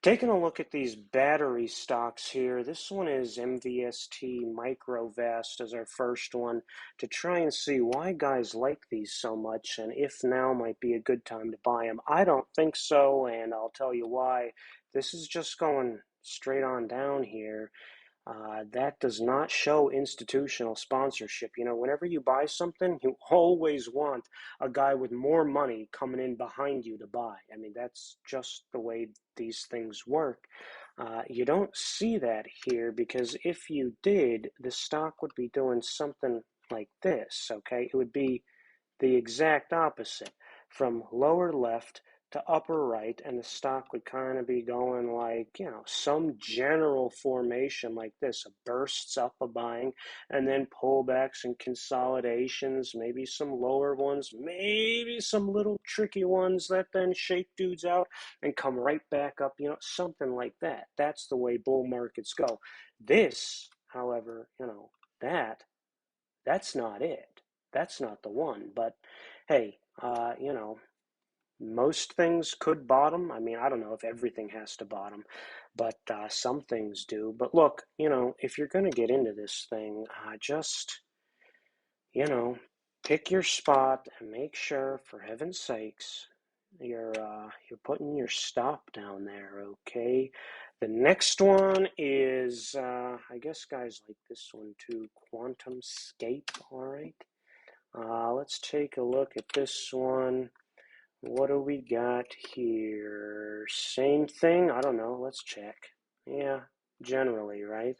Taking a look at these battery stocks here, this one is MVST Microvast as our first one to try and see why guys like these so much and if now might be a good time to buy them. I don't think so, and I'll tell you why. This is just going straight on down here. That does not show institutional sponsorship. You know, whenever you buy something, you always want a guy with more money coming in behind you to buy. I mean, that's just the way these things work. You don't see that here because if you did, the stock would be doing something like this, okay? It would be the exact opposite from lower left to upper right, and the stock would kind of be going like, you know, some general formation like this, a bursts up a buying, and then pullbacks and consolidations, maybe some lower ones, maybe some little tricky ones that then shake dudes out and come right back up, you know, something like that. That's the way bull markets go. This, however, you know, that's not it. That's not the one. But hey, you know, most things could bottom. I mean, I don't know if everything has to bottom, but some things do. But look, you know, if you're going to get into this thing, just, you know, pick your spot and make sure, for heaven's sakes, you're putting your stop down there, okay? The next one is, I guess guys like this one too, QuantumScape, all right? Let's take a look at this one. What do we got here? Same thing? I don't know. Let's check. Yeah, generally, right?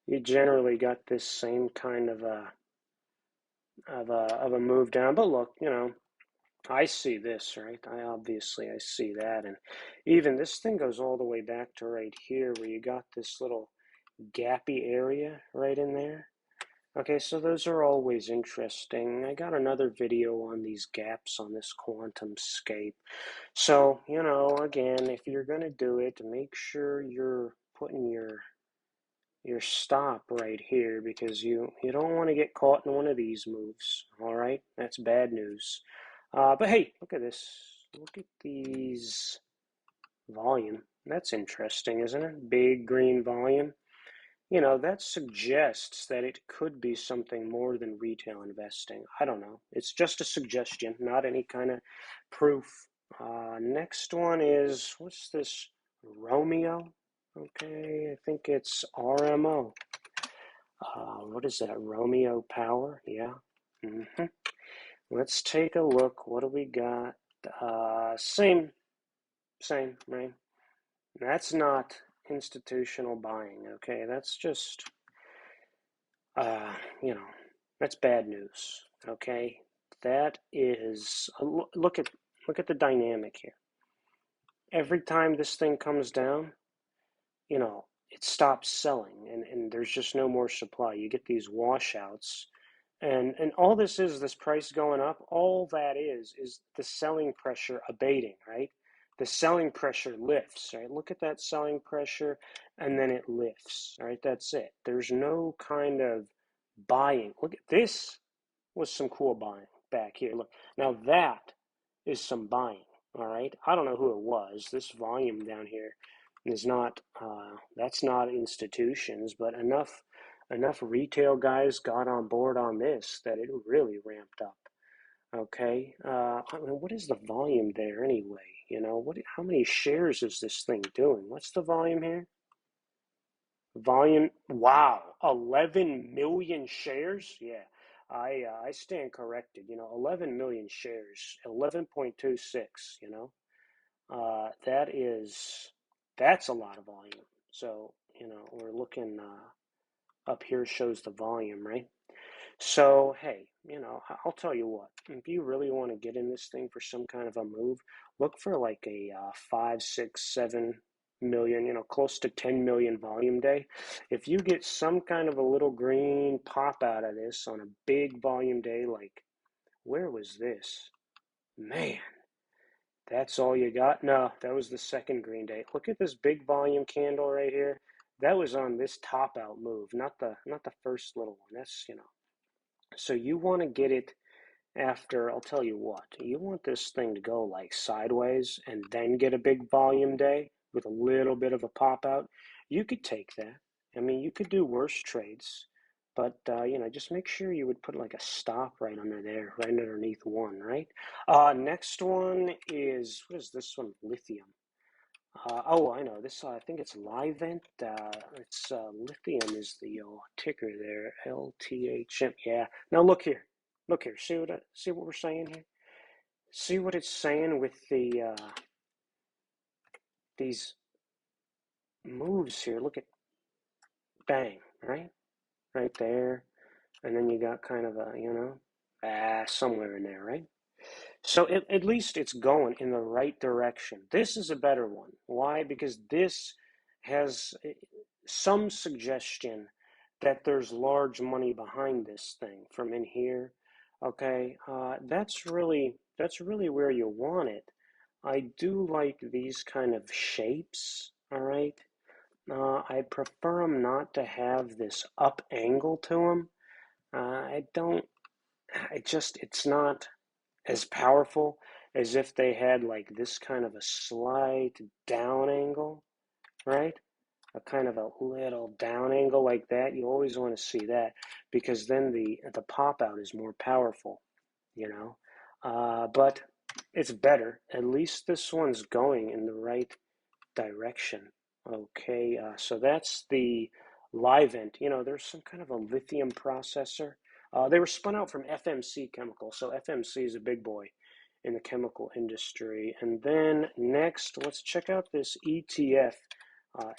You generally got this same kind of a move down. But look, you know, I see this, right? I see that, and even this thing goes all the way back to right here, where you got this little gappy area right in there. Okay, so those are always interesting. I got another video on these gaps on this QuantumScape. So, you know, again, if you're going to do it, make sure you're putting your stop right here because you don't want to get caught in one of these moves. All right, that's bad news. But hey, look at this. Look at these volume. That's interesting, isn't it? Big green volume. You know, that suggests that it could be something more than retail investing. I don't know. It's just a suggestion, not any kind of proof. Next one is, what's this? Romeo? Okay, I think it's RMO. What is that? Romeo Power? Yeah. Let's take a look. What do we got? Same, right? That's not institutional buying, okay? That's just you know, that's bad news. Okay, that is look at the dynamic here. Every time this thing comes down, you know, it stops selling, and there's just no more supply. You get these washouts, and all this price going up. All that is the selling pressure abating, right? The selling pressure lifts, right? Look at that selling pressure, and then it lifts, right? That's it. There's no kind of buying. Look at this was some cool buying back here. Look, now that is some buying. All right. I don't know who it was. This volume down here is not. That's not institutions, but enough retail guys got on board on this that it really ramped up. Okay. I mean, what is the volume there anyway? You know, what? How many shares is this thing doing? What's the volume here? Volume, wow, 11 million shares? Yeah, I stand corrected. You know, 11 million shares, 11.26, you know. That is that's a lot of volume. So, you know, we're looking up here shows the volume, right? So, hey, you know, I'll tell you what, if you really want to get in this thing for some kind of a move, look for like a 5, 6, 7 million, you know, close to 10 million volume day. If you get some kind of a little green pop out of this on a big volume day, like, where was this? Man, that's all you got? No, that was the second green day. Look at this big volume candle right here. That was on this top out move, not the first little one. That's, you know. So you want to get it after, I'll tell you what, you want this thing to go like sideways and then get a big volume day with a little bit of a pop out, you could take that. I mean, you could do worse trades, but just make sure you would put like a stop right under there, right underneath one, right? Next one is, what is this one? Lithium. Oh, I know this. I think it's Livent. It's Lithium is the ticker there. LTHM. Yeah. Now look here. Look here. See what we're saying here. See what it's saying with the these moves here. Look at bang, right? Right there. And then you got kind of a, somewhere in there, right? So at least it's going in the right direction. This is a better one. Why? Because this has some suggestion that there's large money behind this thing from in here. Okay, that's really where you want it. I do like these kind of shapes. All right. I prefer them not to have this up angle to them. I don't. It's not as powerful as if they had like this kind of a slight down angle, right? A kind of a little down angle like that. You always want to see that because then the pop out is more powerful, you know. But it's better. At least this one's going in the right direction. Okay, so that's the Livent. There's some kind of a lithium processor. They were spun out from FMC Chemical, so FMC is a big boy in the chemical industry. And then next, let's check out this ETF,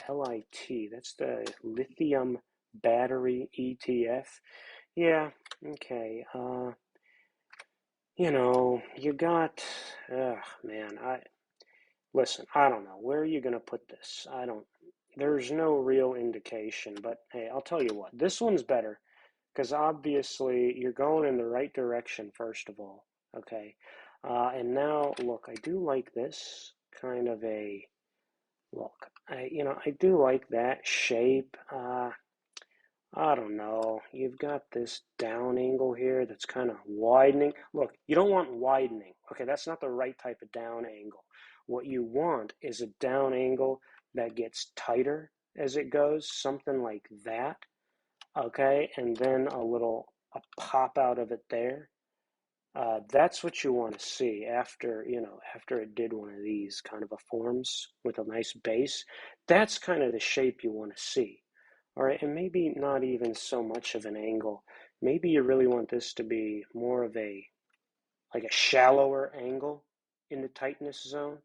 LIT. That's the lithium battery ETF. Yeah, okay. You got, man, listen, I don't know. Where are you going to put this? There's no real indication, but hey, I'll tell you what, this one's better because obviously you're going in the right direction, first of all. Okay. And now, look, I do like this kind of a look. I do like that shape. I don't know. You've got this down angle here that's kind of widening. Look, you don't want widening. Okay, that's not the right type of down angle. What you want is a down angle that gets tighter as it goes, something like that. Okay, and then a pop out of it there. That's what you want to see after it did one of these kind of a forms with a nice base. That's kind of the shape you want to see. All right, and maybe not even so much of an angle. Maybe you really want this to be more of like a shallower angle in the tightness zone.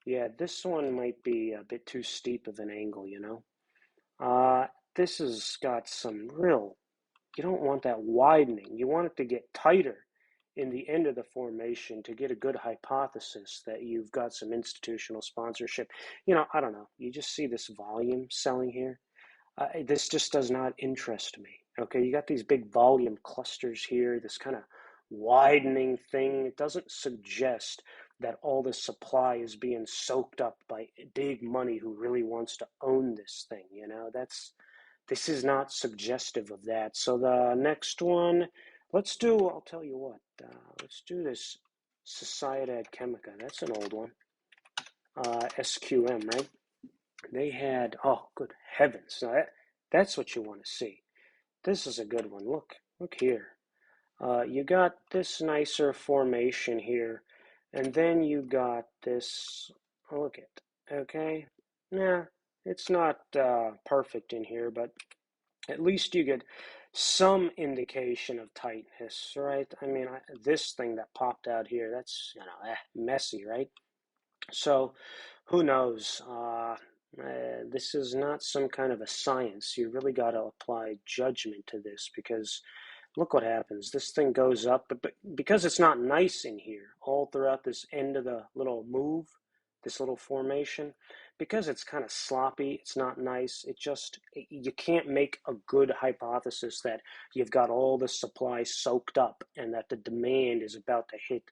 Yeah, this one might be a bit too steep of an angle, This has got some you don't want that widening. You want it to get tighter in the end of the formation to get a good hypothesis that you've got some institutional sponsorship. I don't know. You just see this volume selling here. This just does not interest me. Okay, you got these big volume clusters here, this kind of widening thing. It doesn't suggest that all this supply is being soaked up by big money who really wants to own this thing. This is not suggestive of that. So the next one, I'll tell you what, let's do this Sociedad Quimica. That's an old one. SQM, right? They had, oh, good heavens. Now that's what you want to see. This is a good one. Look here. You got this nicer formation here, and then you got this, look at, okay? Nah, it's not perfect in here, but at least you get some indication of tightness, right? I mean, this thing that popped out here, that's, messy, right? So who knows? This is not some kind of a science. You really got to apply judgment to this because look what happens. This thing goes up, but because it's not nice in here, all throughout this end of the little move, this little formation, because it's kind of sloppy, it's not nice, you can't make a good hypothesis that you've got all the supply soaked up and that the demand is about to hit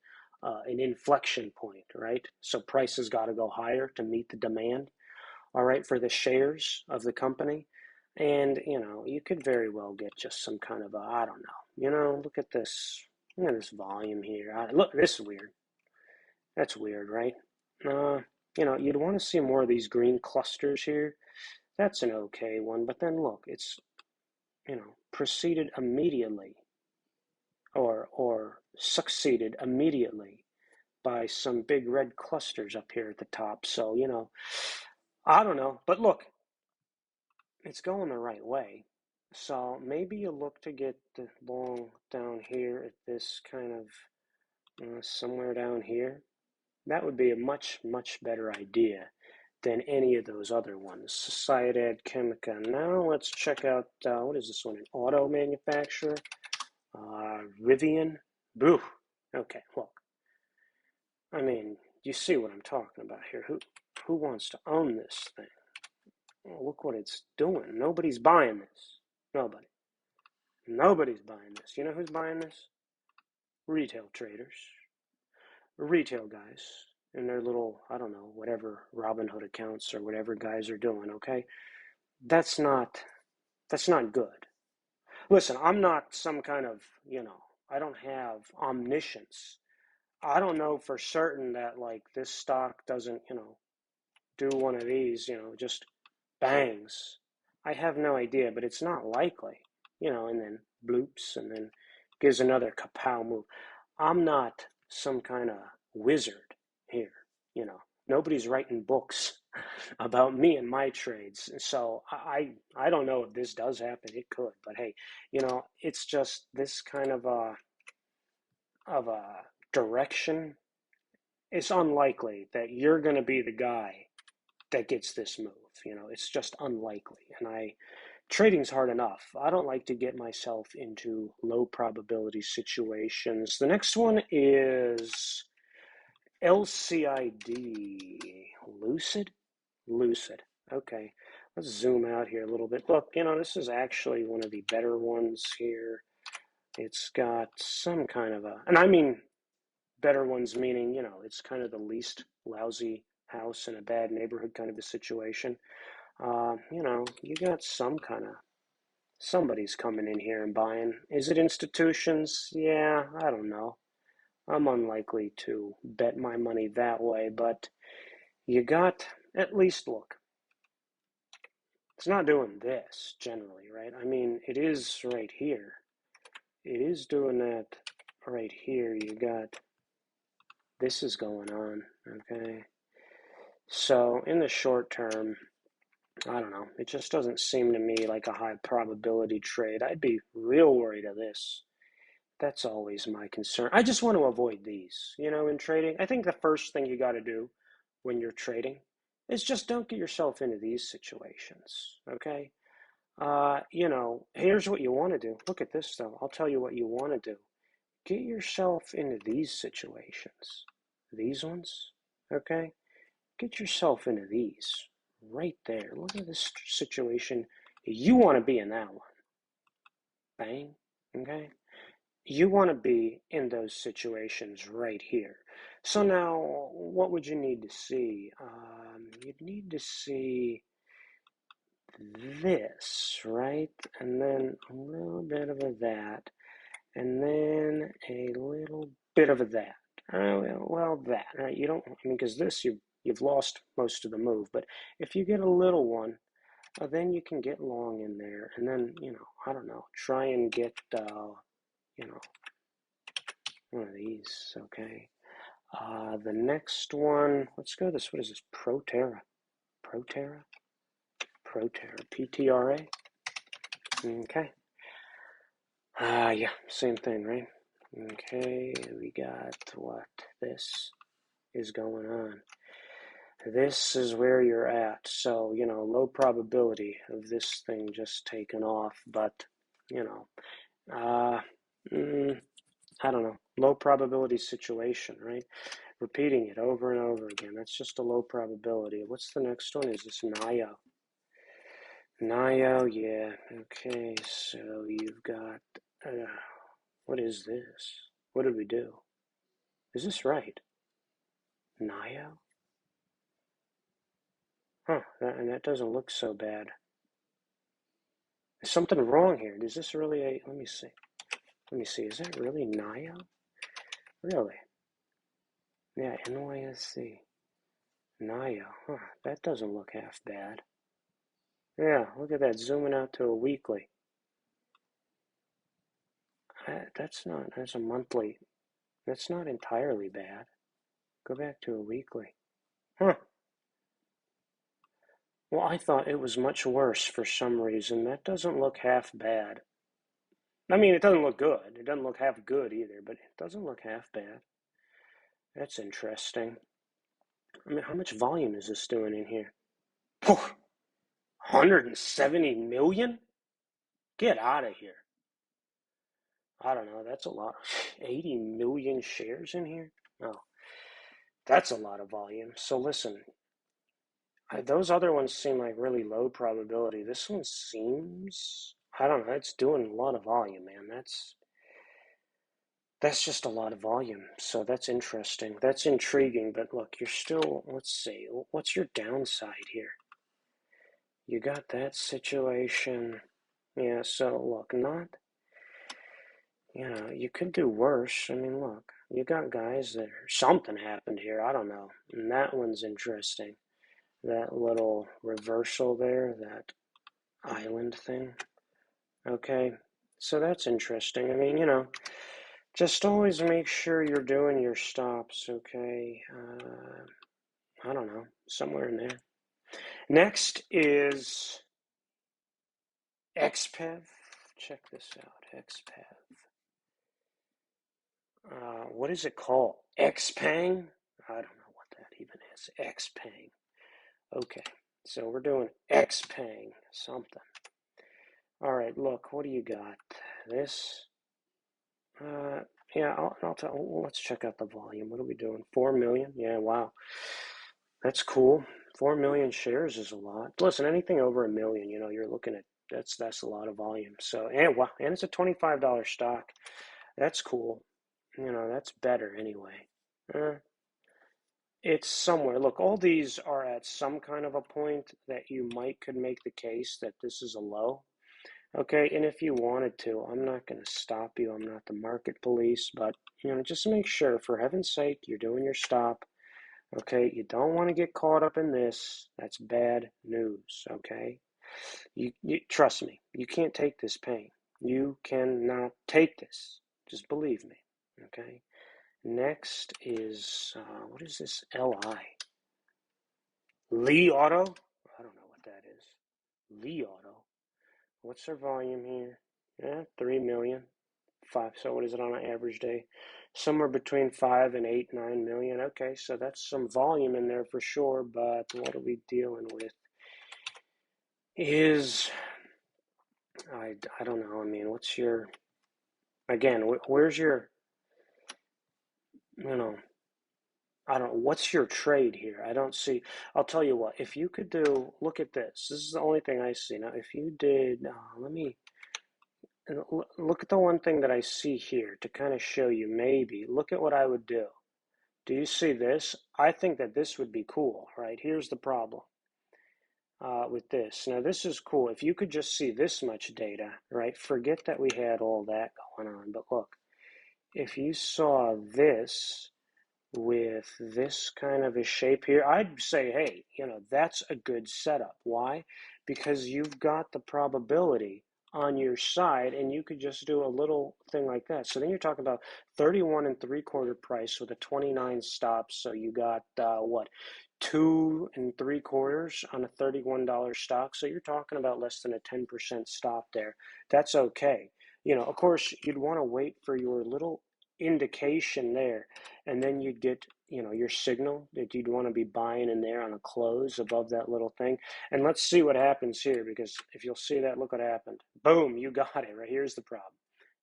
an inflection point, right? So prices got to go higher to meet the demand, all right, for the shares of the company. And, you could very well get just some kind of I don't know, look at this. Look at this volume here. Look, this is weird. That's weird, right? You know, you'd want to see more of these green clusters here. That's an okay one, but then look, it's, you know, preceded immediately or succeeded immediately by some big red clusters up here at the top. So, you know, I don't know. But look, it's going the right way. So maybe you look to get the long down here at this kind of somewhere down here. That would be a much, much better idea than any of those other ones. Sociedad Quimica. Now let's check out, what is this one? An auto manufacturer? Rivian? Boo. Okay, look. I mean, you see what I'm talking about here. Who wants to own this thing? Well, look what it's doing. Nobody's buying this. Nobody. Nobody's buying this. You know who's buying this? Retail traders. Retail guys. In their little, I don't know, whatever Robinhood accounts or whatever guys are doing, okay? That's not good. Listen, I'm not some kind of, you know, I don't have omniscience. I don't know for certain that like this stock doesn't, you know, do one of these, you know, just bangs. I have no idea, but it's not likely, you know, and then bloops and then gives another kapow move. I'm not some kind of wizard here, you know. Nobody's writing books about me and my trades. So I don't know if this does happen. It could, but hey, you know, it's just this kind of a direction. It's unlikely that you're going to be the guy that gets this move. You know, it's just unlikely. And trading's hard enough. I don't like to get myself into low probability situations. The next one is LCID. Lucid? Lucid. Okay. Let's zoom out here a little bit. Look, you know, this is actually one of the better ones here. It's got some kind of a, and I mean better ones meaning, you know, it's kind of the least lousy house in a bad neighborhood kind of a situation. You know, you got some kind of, somebody's coming in here and buying. Is it institutions? Yeah, I don't know. I'm unlikely to bet my money that way, but you got, at least look, it's not doing this generally, right? I mean, it is right here. It is doing that right here. You got, this is going on, okay? So in the short term, I don't know. It just doesn't seem to me like a high probability trade. I'd be real worried of this. That's always my concern. I just want to avoid these, you know, in trading. I think the first thing you got to do when you're trading is just don't get yourself into these situations, okay? You know, here's what you want to do. Look at this, though. I'll tell you what you want to do. Get yourself into these situations. These ones, okay? Get yourself into these right there. Look at this situation. You want to be in that one. Bang, okay? You want to be in those situations right here. So now, what would you need to see? You'd need to see this, right? And then a little bit of a that, and then a little bit of a that. Well, that, right? You don't, I mean, because this, you've lost most of the move. But if you get a little one, then you can get long in there. And then, you know, I don't know, try and get, you know, one of these, okay? The next one, let's go this, what is this? Proterra. Proterra? Proterra. PTRA? Okay. Yeah, same thing, right? Okay, we got what? This is going on. This is where you're at. So, you know, low probability of this thing just taking off, but, you know, I don't know, low probability situation, right? Repeating it over and over again. That's just a low probability. What's the next one? Is this NIO? NIO, yeah. Okay, so you've got, what is this? What did we do? Is this right? NIO? Huh, and that doesn't look so bad. There's something wrong here. Is this really a, let me see. Let me see, is that really NIO? Really? Yeah, NYSC. Naya, huh, that doesn't look half bad. Yeah, look at that, zooming out to a weekly. That's a monthly. That's not entirely bad. Go back to a weekly. Huh. Well, I thought it was much worse for some reason. That doesn't look half bad. I mean, it doesn't look good. It doesn't look half good either, but it doesn't look half bad. That's interesting. I mean, how much volume is this doing in here? 170 million? Get out of here. I don't know. That's a lot. 80 million shares in here? Oh, that's a lot of volume. So listen, those other ones seem like really low probability. This one seems, I don't know, it's doing a lot of volume, man. That's just a lot of volume. So that's interesting. That's intriguing. But look, you're still, let's see, what's your downside here? You got that situation. Yeah, so look, you could do worse. I mean, look, you got guys that something happened here. I don't know. And that one's interesting. That little reversal there, that island thing. Okay, so that's interesting. I mean, just always make sure you're doing your stops, okay? I don't know, somewhere in there. Next is XPEV. Check this out, XPEV. What is it called? XPang? I don't know what that even is. XPang. Okay, so we're doing XPang something. All right, look, what do you got? This. Yeah, I'll tell. Well, let's check out the volume. What are we doing? 4 million? Yeah, wow. That's cool. 4 million shares is a lot. Listen, anything over a million, you're looking at that's a lot of volume. So, and wow, and it's a $25 stock. That's cool. That's better anyway. It's somewhere. Look, all these are at some kind of a point that you could make the case that this is a low. Okay, and if you wanted to, I'm not going to stop you. I'm not the market police, but just make sure, for heaven's sake, you're doing your stop. Okay, you don't want to get caught up in this. That's bad news. Okay, you trust me. You can't take this pain. You cannot take this. Just believe me. Okay. Next is what is this? Li Auto. I don't know what that is. Li Auto. What's their volume here? Yeah, 3 million. 5. So what is it on an average day? Somewhere between 5 and 8, 9 million. Okay, so that's some volume in there for sure, but what are we dealing with? I don't know. I mean, where's your, I don't know, what's your trade here? I don't see, I'll tell you what, if you could look at this. This is the only thing I see. Now, if you did, look at the one thing that I see here to kind of show you maybe. Look at what I would do. Do you see this? I think that this would be cool, right? Here's the problem with this. Now, this is cool. If you could just see this much data, right? Forget that we had all that going on. But look, if you saw this with this kind of a shape here, I'd say, hey, that's a good setup. Why? Because you've got the probability on your side, and you could just do a little thing like that. So then you're talking about 31 3/4 price with a 29 stops. So you got what, 2 3/4 on a $31 stock. So you're talking about less than a 10% stop there. That's okay. Of course, you'd want to wait for your little indication there, and then you'd get your signal that you'd want to be buying in there on a close above that little thing. And let's see what happens here, because if you'll see that, look what happened. Boom, you got it. Right, here's the problem.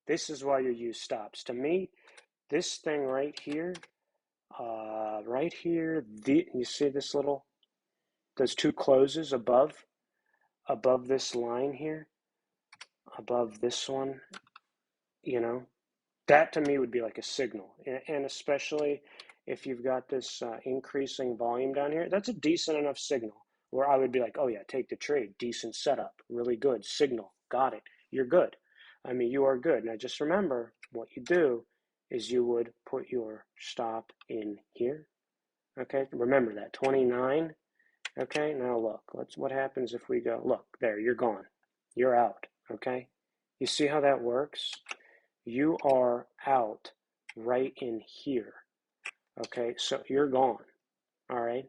This is why you use stops. To me, this thing right here, you see this those two closes above this line here, above this one, that to me would be like a signal. And especially if you've got this increasing volume down here, that's a decent enough signal where I would be like, oh yeah, take the trade, decent setup, really good signal, got it, you're good. I mean, you are good. Now just remember, what you do is you would put your stop in here, Okay, remember that, 29. Okay, now look, what happens if we go, look, there, you're gone. You're out, okay? You see how that works? You are out right in here, okay? So you're gone, all right?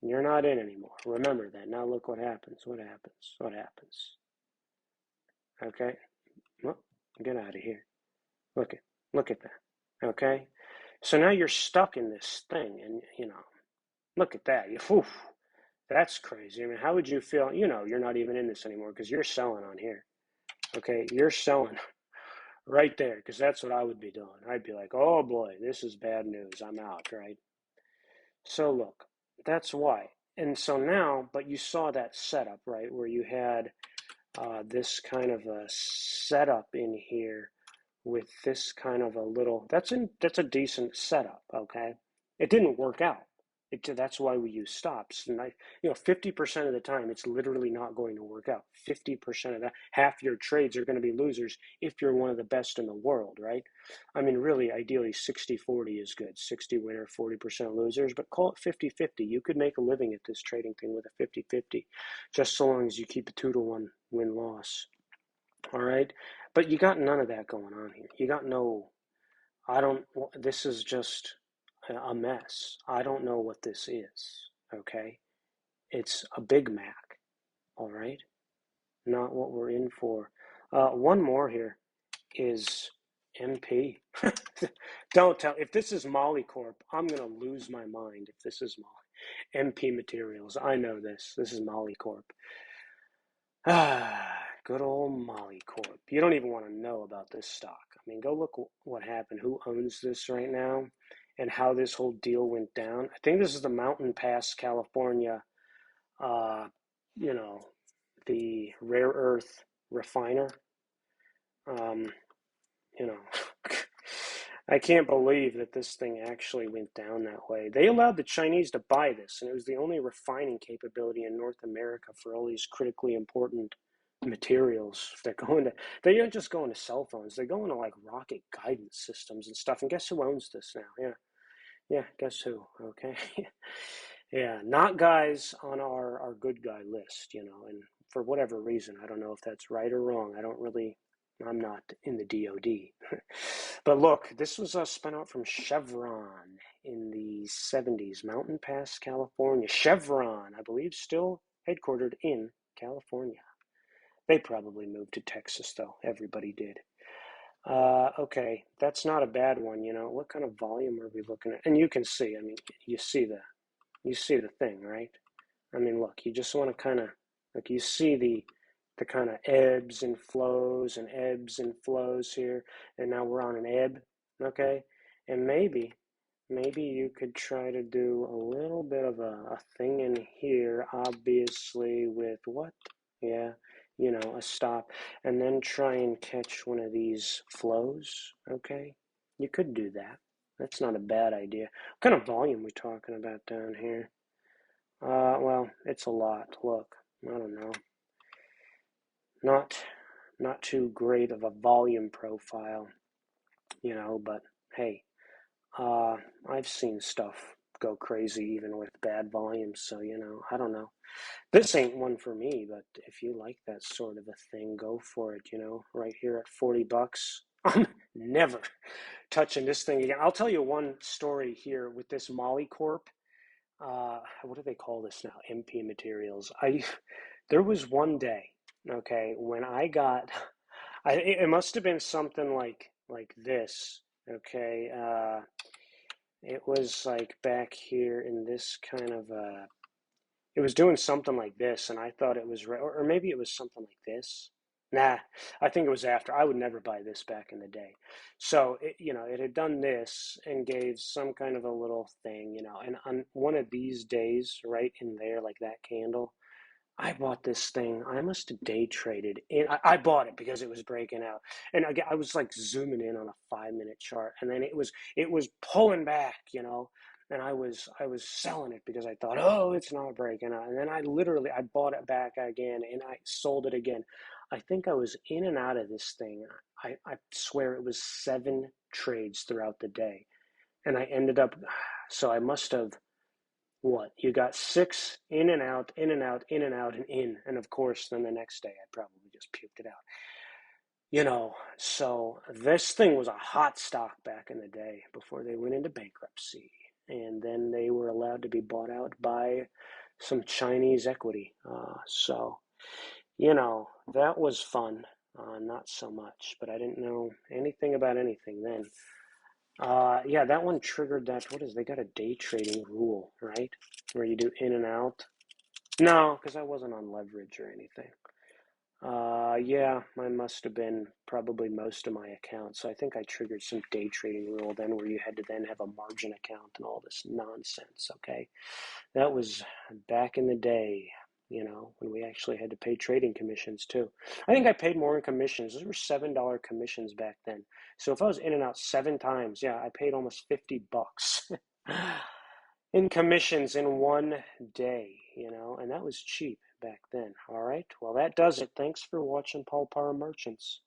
You're not in anymore. Remember that. Now look what happens. What happens? What happens? Okay? Well, get out of here. Look at that, okay? So now you're stuck in this thing, and, look at that. Whew, that's crazy. I mean, how would you feel? You're not even in this anymore because you're selling on here. Okay, you're selling right there because that's what I would be doing. I'd be like, oh boy, this is bad news. I'm out, right? So look, that's why. And so now, but you saw that setup, right, where you had this kind of a setup in here with this kind of a little, that's a decent setup, okay? It didn't work out. That's why we use stops. And 50% of the time, it's literally not going to work out. 50% of that, half your trades are going to be losers if you're one of the best in the world, right? I mean, really, ideally, 60-40 is good. 60 winner, 40% losers, but call it 50-50. You could make a living at this trading thing with a 50-50, just so long as you keep a 2-to-1 win-loss. All right, but you got none of that going on here. You got no, this is just a mess. I don't know what this is, okay? It's a Big Mac, all right? Not what we're in for. One more here is MP. Don't tell, if this is Molly Corp, I'm going to lose my mind if this is Molly. MP Materials, I know this. This is Molly Corp. Good old Molly Corp. You don't even want to know about this stock. I mean, go look what happened, who owns this right now, and how this whole deal went down. I think this is the Mountain Pass, California, you know, the rare earth refiner. You know, I can't believe that this thing actually went down that way. They allowed the Chinese to buy this, and it was the only refining capability in North America for all these critically important materials that go into, they don't just go into cell phones, they go into like rocket guidance systems and stuff. And guess who owns this now? Yeah, guess who? Okay. Yeah, not guys on our good guy list, and for whatever reason, I don't know if that's right or wrong. I'm not in the DoD. But look, this was spun out from Chevron in the 70s, Mountain Pass, California. Chevron, I believe, still headquartered in California. They probably moved to Texas, though. Everybody did. Okay, that's not a bad one. What kind of volume are we looking at? And you can see, I mean, you see the thing, right? I mean, look, you just want to kind of, like, you see the kind of ebbs and flows here, and now we're on an ebb, okay? And maybe you could try to do a little bit of a thing in here, obviously, with what? Yeah, a stop, and then try and catch one of these flows, okay? You could do that. That's not a bad idea. What kind of volume are we talking about down here? Well, it's a lot. Look, I don't know. Not too great of a volume profile, but hey, I've seen stuff go crazy even with bad volumes, so I don't know. This ain't one for me, but if you like that sort of a thing, go for it, right here at $40. I'm never touching this thing again. I'll tell you one story here with this Molly Corp. What do they call this now? MP Materials. There was one day, okay, when it must have been something like this, okay. It was like back here in this kind of it was doing something like this, and I thought it was or maybe it was something like this. Nah, I think it was after. I would never buy this back in the day. So it had done this and gave some kind of a little thing, and on one of these days, right in there, like that candle, I bought this thing. I must have day traded in. I bought it because it was breaking out, and again, I was like zooming in on a 5-minute chart, and then it was pulling back, and I was selling it because I thought, oh, it's not breaking out, and then I bought it back again, and I sold it again. I think I was in and out of this thing. I swear it was 7 trades throughout the day, and I ended up. So I must have what? You got 6 in and out, in and out, in and out, and in. And of course, then the next day I probably just puked it out. So this thing was a hot stock back in the day before they went into bankruptcy. And then they were allowed to be bought out by some Chinese equity. That was fun. Not so much, but I didn't know anything about anything then. Yeah, that one triggered that. What is, they got a day trading rule, right? Where you do in and out. No, because I wasn't on leverage or anything. Yeah, mine must have been probably most of my accounts. So I think I triggered some day trading rule then where you had to then have a margin account and all this nonsense, okay? That was back in the day, when we actually had to pay trading commissions too. I think I paid more in commissions. Those were $7 commissions back then. So if I was in and out 7 times, yeah, I paid almost $50 in commissions in one day, and that was cheap back then. All right, well, that does it. Thanks for watching Paul Power Merchants.